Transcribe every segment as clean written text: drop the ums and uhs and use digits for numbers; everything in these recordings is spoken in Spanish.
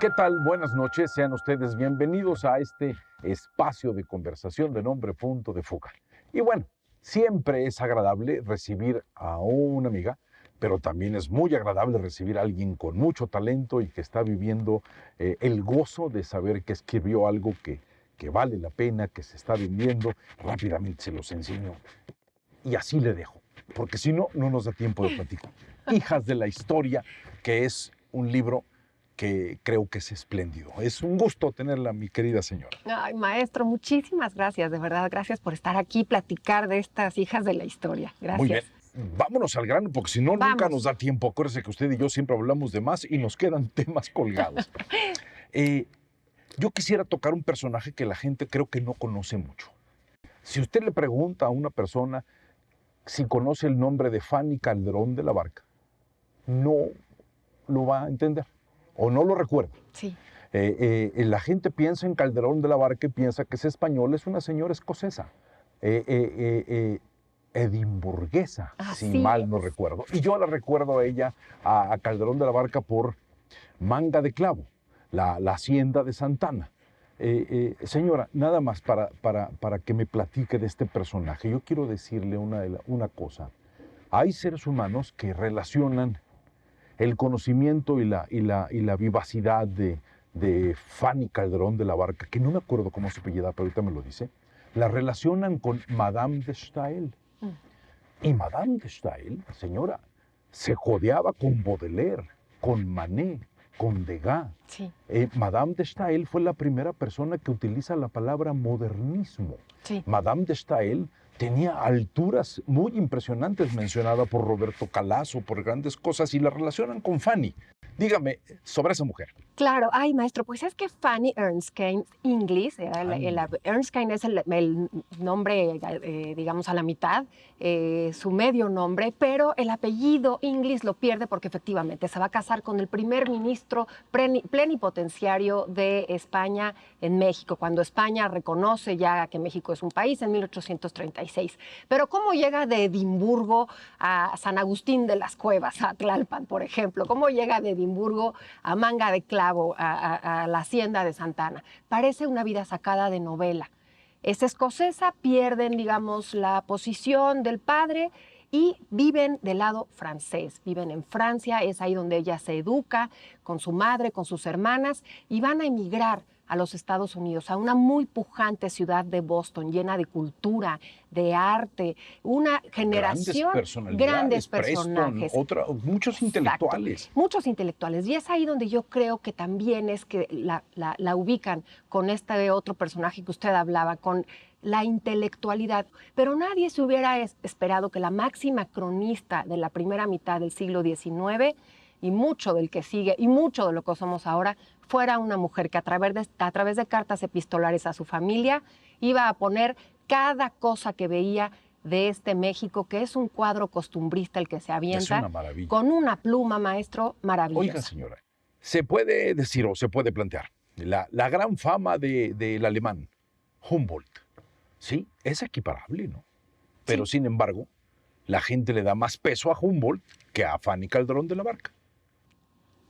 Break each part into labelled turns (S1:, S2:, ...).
S1: ¿Qué tal? Buenas noches, sean ustedes bienvenidos a este espacio de conversación de nombre Punto de Fuga. Y bueno, siempre es agradable recibir a una amiga, pero también es muy agradable recibir a alguien con mucho talento y que está viviendo el gozo de saber que escribió algo que vale la pena, que se está vendiendo. Rápidamente se los enseño y así le dejo, porque si no, no nos da tiempo de platicar. Hijas de la Historia, que es un libro que creo que es espléndido. Es un gusto tenerla, mi querida señora.
S2: Ay, maestro, muchísimas gracias, de verdad. Gracias por estar aquí, platicar de estas hijas de la historia. Gracias.
S1: Muy bien. Vámonos al grano, porque si no, nunca nos da tiempo. Acuérdese que usted y yo siempre hablamos de más y nos quedan temas colgados. Yo quisiera tocar un personaje que la gente creo que no conoce mucho. Si usted le pregunta a una persona si conoce el nombre de Fanny Calderón de la Barca, no lo va a entender o no lo recuerda.
S2: Sí.
S1: La gente piensa en Calderón de la Barca y piensa que es española, es una señora escocesa, edimburguesa, si mal no recuerdo. Y yo la recuerdo a ella, a Calderón de la Barca, por Manga de Clavo, la hacienda de Santana. Señora, nada más para que me platique de este personaje, yo quiero decirle una cosa. Hay seres humanos que relacionan el conocimiento y la vivacidad de Fanny Calderón de la Barca, que no me acuerdo cómo se apellida, pero ahorita me lo dice, la relacionan con Madame de Staël. Y Madame de Staël, señora, se codeaba con Baudelaire, con Manet, con Degas.
S2: Sí.
S1: Madame de Staël fue la primera persona que utiliza la palabra modernismo.
S2: Sí.
S1: Madame de Staël tenía alturas muy impresionantes, mencionada por Roberto Calazo, por grandes cosas, y la relacionan con Fanny. Dígame sobre esa mujer.
S2: Claro, ay, maestro, pues es que Fanny Erskine Inglis, Erskine es el nombre, digamos, a la mitad, su medio nombre, pero el apellido Inglis lo pierde porque efectivamente se va a casar con el primer ministro plenipotenciario de España en México, cuando España reconoce ya que México es un país en 1836. Pero ¿cómo llega de Edimburgo a San Agustín de las Cuevas, a Tlalpan, por ejemplo? ¿Cómo llega de Edimburgo a Manga de Clavo, a la hacienda de Santana? Parece una vida sacada de novela. Es escocesa, pierden, digamos, la posición del padre y viven del lado francés. Viven en Francia, es ahí donde ella se educa con su madre, con sus hermanas, y van a emigrar a los Estados Unidos, a una muy pujante ciudad de Boston, llena de cultura, de arte, una generación, grandes personajes.
S1: Muchos intelectuales.
S2: Exacto, muchos intelectuales. Y es ahí donde yo creo que también es que la ubican con este otro personaje que usted hablaba, con la intelectualidad. Pero nadie se hubiera esperado que la máxima cronista de la primera mitad del siglo XIX y mucho del que sigue y mucho de lo que somos ahora fuera una mujer que a través de cartas epistolares a su familia iba a poner cada cosa que veía de este México, que es un cuadro costumbrista el que se avienta.
S1: Es una maravilla.
S2: Con una pluma, maestro, maravillosa.
S1: Oiga, señora, se puede decir o se puede plantear la gran fama del alemán Humboldt, sí, es equiparable, ¿no? Pero
S2: sí.
S1: Sin embargo, la gente le da más peso a Humboldt que a Fanny Calderón de la Barca.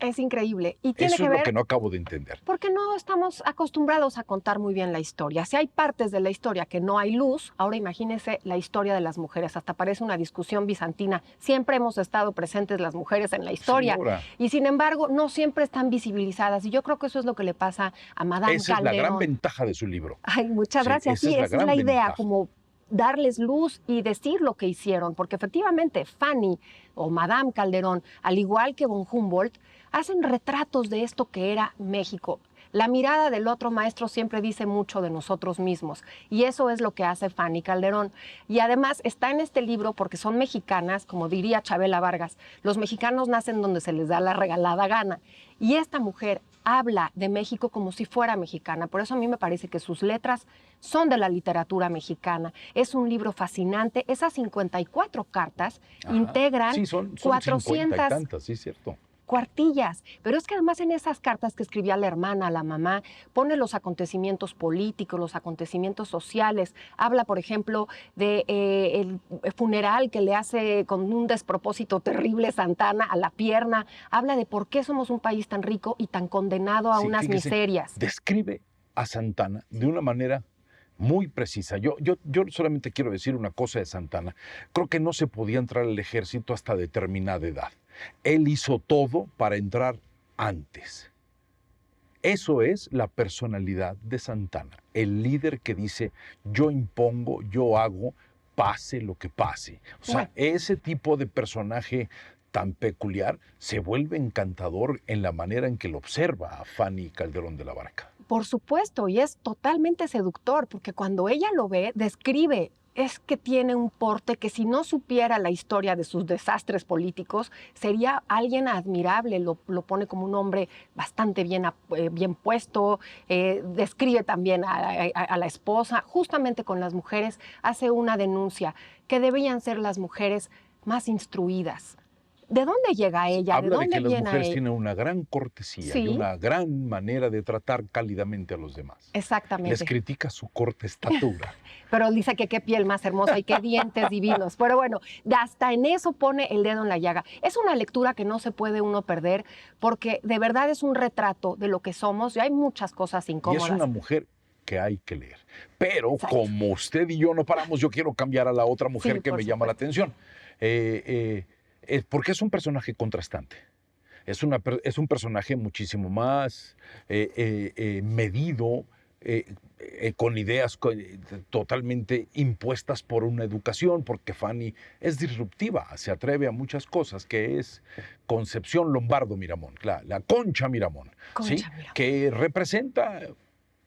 S2: Es increíble. Y tiene
S1: Eso
S2: que
S1: es
S2: ver,
S1: lo que no acabo de entender.
S2: porque no estamos acostumbrados a contar muy bien la historia. Si hay partes de la historia que no hay luz, ahora imagínese la historia de las mujeres. Hasta parece una discusión bizantina. Siempre hemos estado presentes las mujeres en la historia.
S1: Señora.
S2: Y sin embargo, no siempre están visibilizadas. Y yo creo que eso es lo que le pasa a Madame
S1: Esa
S2: Calderón.
S1: es la gran ventaja de su libro.
S2: Ay, muchas gracias. Sí, esa es la idea, como darles luz y decir lo que hicieron, porque efectivamente Fanny o Madame Calderón, al igual que von Humboldt, hacen retratos de esto que era México. La mirada del otro maestro siempre dice mucho de nosotros mismos, y eso es lo que hace Fanny Calderón. Y además está en este libro porque son mexicanas, como diría Chabela Vargas, los mexicanos nacen donde se les da la regalada gana, y esta mujer habla de México como si fuera mexicana. Por eso a mí me parece que sus letras son de la literatura mexicana. Es un libro fascinante. Esas 54 cartas integran
S1: sí, son
S2: 400
S1: 50 y tantas, sí, cierto.
S2: cuartillas. Pero es que además en esas cartas que escribía a la hermana, a la mamá, pone los acontecimientos políticos, los acontecimientos sociales. Habla, por ejemplo, de el funeral que le hace con un despropósito terrible Santana a la pierna. Habla de por qué somos un país tan rico y tan condenado a unas miserias.
S1: Describe a Santana de una manera muy precisa. Yo solamente quiero decir una cosa de Santana. Creo que no se podía entrar al ejército hasta determinada edad. Él hizo todo para entrar antes. Eso es la personalidad de Santana. El líder que dice, yo impongo, yo hago, pase lo que pase. O sea, ese tipo de personaje tan peculiar se vuelve encantador en la manera en que lo observa a Fanny Calderón de la Barca.
S2: Por supuesto, y es totalmente seductor, porque cuando ella lo ve, describe, es que tiene un porte que si no supiera la historia de sus desastres políticos, sería alguien admirable, lo pone como un hombre bastante bien puesto, describe también a la esposa, justamente con las mujeres, hace una denuncia, que debían ser las mujeres más instruidas. ¿De dónde llega ella?
S1: Habla
S2: ¿De dónde
S1: de que las
S2: viene
S1: mujeres
S2: ella?
S1: tienen una gran cortesía y una gran manera de tratar cálidamente a los demás.
S2: Exactamente.
S1: Les critica su corta estatura.
S2: Pero dice que qué piel más hermosa y qué dientes divinos. Pero bueno, hasta en eso pone el dedo en la llaga. Es una lectura que no se puede uno perder porque de verdad es un retrato de lo que somos y hay muchas cosas incómodas.
S1: Y es una mujer que hay que leer. Pero como usted y yo no paramos, yo quiero cambiar a la otra mujer que me llama la atención. Porque es un personaje contrastante. Es un personaje muchísimo más medido, con ideas totalmente impuestas por una educación, porque Fanny es disruptiva, se atreve a muchas cosas, que es Concepción Lombardo Miramón, la Concha Miramón, que representa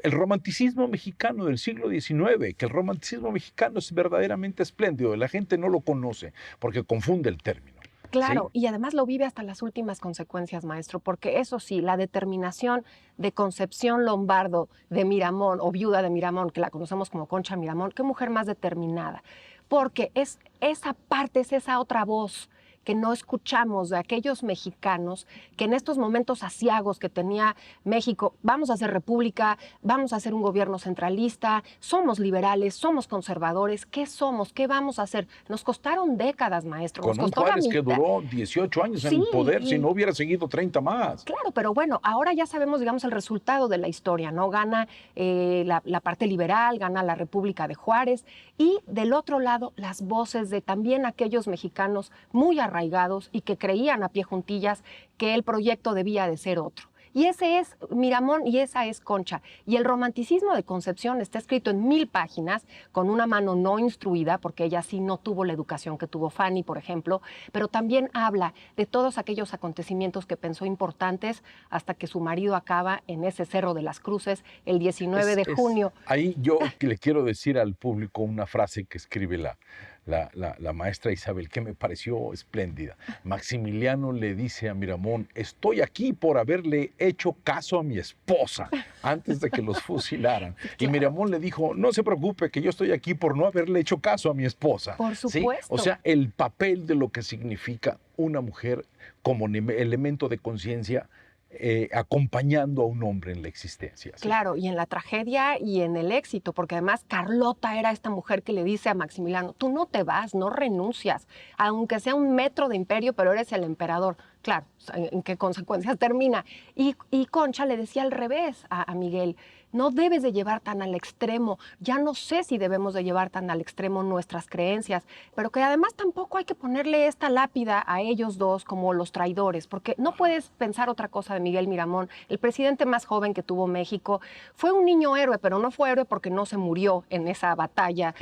S1: el romanticismo mexicano del siglo XIX, que el romanticismo mexicano es verdaderamente espléndido, la gente no lo conoce porque confunde el término.
S2: Claro, y además lo vive hasta las últimas consecuencias, maestro, porque eso sí, la determinación de Concepción Lombardo de Miramón, o viuda de Miramón, que la conocemos como Concha Miramón, qué mujer más determinada, porque es esa parte, es esa otra voz que no escuchamos de aquellos mexicanos que en estos momentos aciagos que tenía México, vamos a hacer república, vamos a hacer un gobierno centralista, somos liberales, somos conservadores, ¿qué somos? ¿Qué vamos a hacer? Nos costaron décadas, maestro.
S1: Con un Juárez que duró 18 años en el poder, si no hubiera seguido 30 más.
S2: Claro, pero bueno, ahora ya sabemos, digamos, el resultado de la historia, ¿no? Gana la parte liberal, gana la República de Juárez, y del otro lado, las voces de también aquellos mexicanos muy arraigados y que creían a pie juntillas que el proyecto debía de ser otro. Y ese es Miramón y esa es Concha. Y el romanticismo de Concepción está escrito en 1000 páginas, con una mano no instruida, porque ella sí no tuvo la educación que tuvo Fanny, por ejemplo, pero también habla de todos aquellos acontecimientos que pensó importantes hasta que su marido acaba en ese Cerro de las Cruces el 19 de junio.
S1: Ahí yo le quiero decir al público una frase que escribe la maestra Isabel, que me pareció espléndida. Maximiliano le dice a Miramón, estoy aquí por haberle hecho caso a mi esposa antes de que los fusilaran. Y Miramón le dijo, no se preocupe, que yo estoy aquí por no haberle hecho caso a mi esposa.
S2: Por supuesto.
S1: ¿Sí? O sea, el papel de lo que significa una mujer como elemento de conciencia, acompañando a un hombre en la existencia. ¿Sí?
S2: Claro, y en la tragedia y en el éxito, porque además Carlota era esta mujer que le dice a Maximiliano, tú no te vas, no renuncias, aunque sea un metro de imperio, pero eres el emperador. Claro, ¿en qué consecuencias termina? Y Concha le decía al revés a Miguel, no debes de llevar tan al extremo, ya no sé si debemos de llevar tan al extremo nuestras creencias, pero que además tampoco hay que ponerle esta lápida a ellos dos como los traidores, porque no puedes pensar otra cosa de Miguel Miramón, el presidente más joven que tuvo México, fue un niño héroe, pero no fue héroe porque no se murió en esa batalla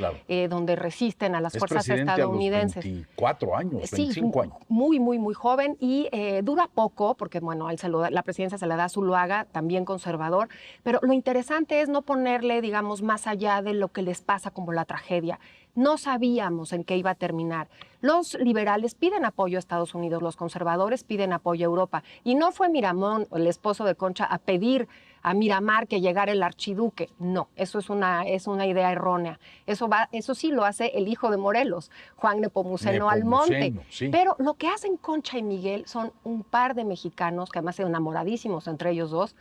S2: donde resisten a las fuerzas estadounidenses.
S1: A los 24 años, 25 años.
S2: Muy, muy, muy joven y dura poco, porque bueno, la presidencia se la da a Zuluaga, también conservador, pero lo interesante interesante es no ponerle, digamos, más allá de lo que les pasa como la tragedia. No sabíamos en qué iba a terminar. Los liberales piden apoyo a Estados Unidos, los conservadores piden apoyo a Europa. Y no fue Miramón, el esposo de Concha, a pedir a Miramar que llegara el archiduque. No, eso es una idea errónea. Eso sí lo hace el hijo de Morelos, Juan Nepomuceno Almonte.
S1: Sí.
S2: Pero lo que hacen Concha y Miguel son un par de mexicanos, que además son enamoradísimos entre ellos dos,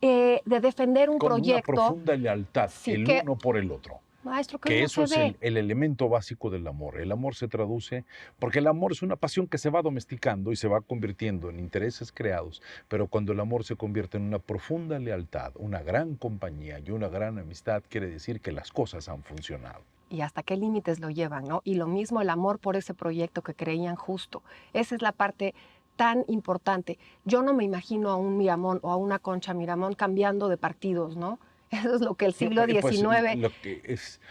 S2: de defender un proyecto.
S1: Con una profunda lealtad,
S2: sí,
S1: el uno por el otro.
S2: Maestro,
S1: Que
S2: no
S1: eso
S2: se
S1: es
S2: ve.
S1: el elemento básico del amor. El amor se traduce, porque el amor es una pasión que se va domesticando y se va convirtiendo en intereses creados, pero cuando el amor se convierte en una profunda lealtad, una gran compañía y una gran amistad, quiere decir que las cosas han funcionado.
S2: Y hasta qué límites lo llevan, ¿no? Y lo mismo el amor por ese proyecto que creían justo. Esa es la parte tan importante. Yo no me imagino a un Miramón o a una Concha Miramón cambiando de partidos, ¿no? Eso es lo que el siglo XIX,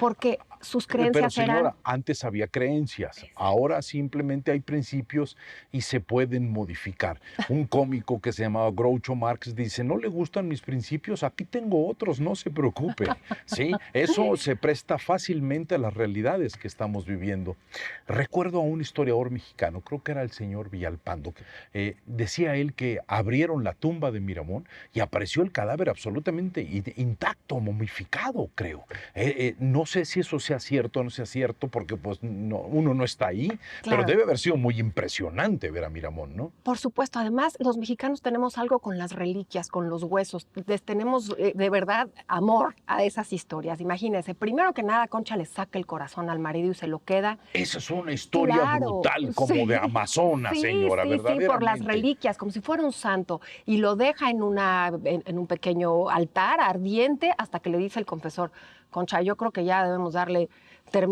S2: porque sus creencias
S1: pero señora,
S2: eran...
S1: antes había creencias, ahora simplemente hay principios y se pueden modificar. Un cómico que se llamaba Groucho Marx dice, no le gustan mis principios, aquí tengo otros, no se preocupe. ¿Sí? Eso se presta fácilmente a las realidades que estamos viviendo. Recuerdo a un historiador mexicano, creo que era el señor Villalpando, decía él que abrieron la tumba de Miramón y apareció el cadáver absolutamente intacto, momificado, creo. No sé si eso sea cierto o no sea cierto, porque pues uno no está ahí, claro. Pero debe haber sido muy impresionante ver a Miramón, ¿no?
S2: Por supuesto. Además, los mexicanos tenemos algo con las reliquias, con los huesos. Les tenemos de verdad amor a esas historias. Imagínense, primero que nada, Concha le saca el corazón al marido y se lo queda.
S1: Esa es una historia brutal, como de Amazonas, señora, verdaderamente.
S2: Sí, por las reliquias, como si fuera un santo. Y lo deja en un pequeño altar ardiente hasta que le dice el confesor, Concha, yo creo que ya debemos darle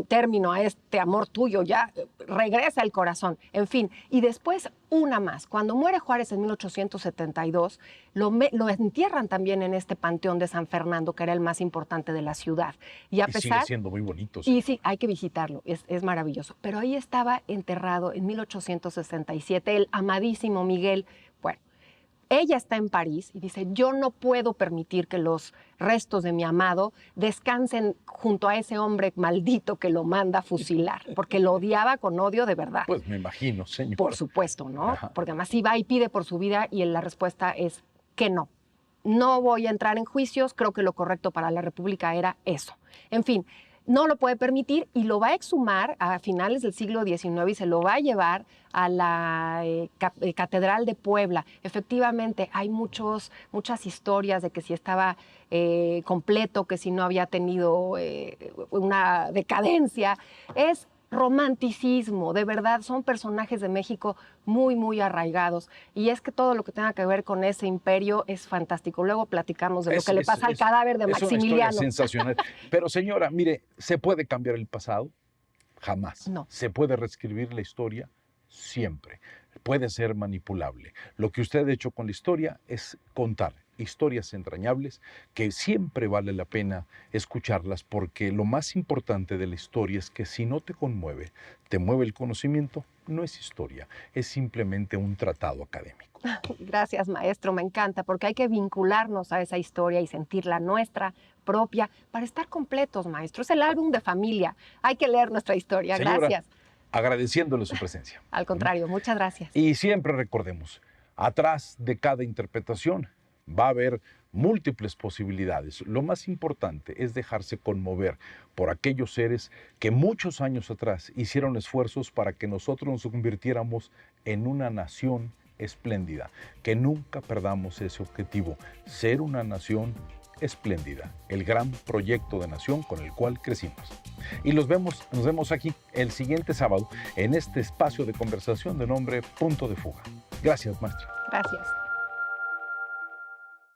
S2: término a este amor tuyo, ya regresa el corazón. En fin, y después una más. Cuando muere Juárez en 1872, lo entierran también en este panteón de San Fernando, que era el más importante de la ciudad. Y
S1: sigue siendo muy bonito.
S2: Sí. Y sí, hay que visitarlo, es maravilloso. Pero ahí estaba enterrado en 1867 el amadísimo Miguel. Bueno, ella está en París y dice, yo no puedo permitir que los restos de mi amado descansen junto a ese hombre maldito que lo manda a fusilar, porque lo odiaba con odio de verdad.
S1: Pues me imagino, señor.
S2: Por supuesto, ¿no?
S1: Ajá.
S2: Porque además sí va y pide por su vida y la respuesta es que no. No voy a entrar en juicios, creo que lo correcto para la República era eso. En fin, no lo puede permitir y lo va a exhumar a finales del siglo XIX y se lo va a llevar a la Catedral de Puebla. Efectivamente, hay muchas historias de que si estaba completo, que si no había tenido una decadencia. Es romanticismo, de verdad, son personajes de México muy, muy arraigados. Y es que todo lo que tenga que ver con ese imperio es fantástico. Luego platicamos de lo que le pasa al cadáver de Maximiliano.
S1: Es una historia sensacional. Pero señora, mire, ¿se puede cambiar el pasado? Jamás.
S2: No.
S1: ¿Se puede reescribir la historia? Siempre. Puede ser manipulable. Lo que usted ha hecho con la historia es contar historias entrañables que siempre vale la pena escucharlas, porque lo más importante de la historia es que si no te conmueve, te mueve el conocimiento, no es historia, es simplemente un tratado académico.
S2: Gracias, maestro, me encanta, porque hay que vincularnos a esa historia y sentirla nuestra propia para estar completos, maestro. Es el álbum de familia, hay que leer nuestra historia.
S1: Señora,
S2: gracias.
S1: Agradeciéndole su presencia.
S2: Al contrario, muchas gracias.
S1: Y siempre recordemos, atrás de cada interpretación va a haber múltiples posibilidades. Lo más importante es dejarse conmover por aquellos seres que muchos años atrás hicieron esfuerzos para que nosotros nos convirtiéramos en una nación espléndida. Que nunca perdamos ese objetivo, ser una nación espléndida, el gran proyecto de nación con el cual crecimos. Y nos vemos aquí el siguiente sábado en este espacio de conversación de nombre Punto de Fuga. Gracias, maestra.
S2: Gracias.